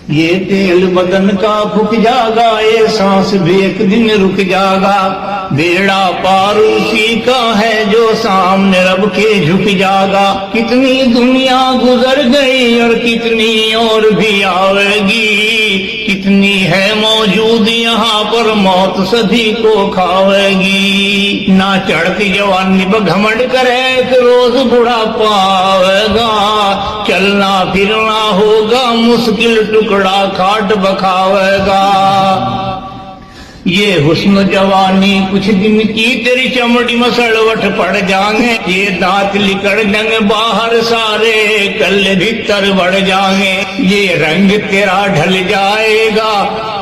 یہ تیل بدن کا پھک جاگا، یہ سانس بھی ایک دن رک جاگا، بیڑا پار اسی کا ہے جو سامنے رب کے جھک جاگا۔ کتنی دنیا گزر گئی اور کتنی اور بھی آئے گی، کتنی ہے موجود یہاں پر موت سبھی کو کھاوے گی۔ نہ چڑھتی جوانی بگھمنڈ کرے کہ روز بڑھاپا آئے گا، چلنا پھرنا ہوگا مشکل، ٹکڑا کھاٹ بکھاوے گا۔ یہ حسن جوانی کچھ دن کی، تیری چمڑی مسڑوٹ پڑ جائیں، یہ دانت لکڑ جنگ باہر سارے کل بھیتر بڑھ جائیں، یہ رنگ تیرا ڈھل جائے گا،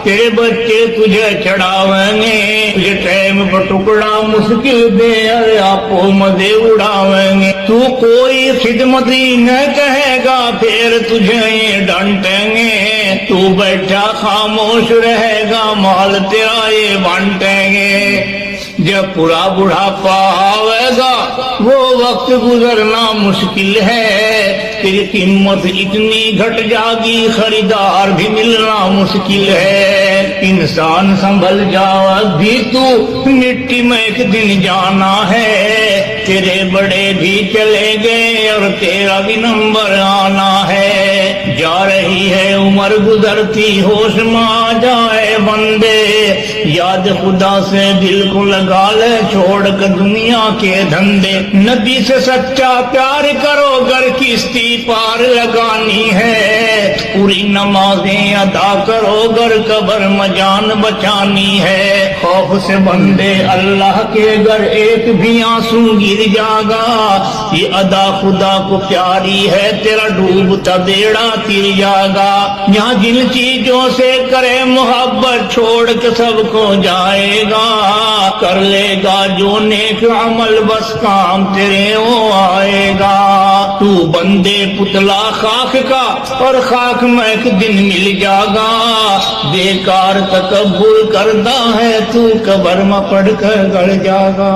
تیرے بچے تجھے چڑھاویں گے، تجھے ٹائم پر ٹکڑا مشکل دے ارے آپو مدے اڑاویں گے۔ تو کوئی خدمت ہی نہ کہے گا پھر تجھے ڈانٹیں گے، تو بیٹھا خاموش رہے گا مال تیرا یہ بانٹیں گے۔ جب پورا بڑھاپا آئے گا وہ وقت گزرنا مشکل ہے، تیری قیمت اتنی گھٹ جاگی خریدار بھی ملنا مشکل ہے۔ انسان سنبھل جاؤ اب بھی تو مٹی میں ایک دن جانا ہے، تیرے بڑے بھی چلے گئے اور تیرا بھی نمبر آنا ہے۔ جا رہی ہے عمر گزرتی ہوش میں آ جائے بندے، یاد خدا سے دل کو لگا لے چھوڑ کر دنیا کے دھندے۔ نبی سے سچا پیار کرو گر کشتی پار لگانی ہے، پوری نمازیں ادا کرو گر قبر میں جان بچانی ہے۔ خوف سے بندے اللہ کے گر ایک بھی آنسو گر جاگا، یہ ادا خدا کو پیاری ہے تیرا ڈوبتا بیڑا تر جاگا۔ یہاں جن چیزوں سے کرے محبت چھوڑ کے سب کو جائے گا، کر لے گا جو نیک عمل بس کام تیرے وہ آئے گا۔ تو بندے پتلا خاک کا اور خاک میں ایک دن مل جاگا، بیکار تکبر کردہ ہے تو قبر میں پڑھ کر گڑ جاگا۔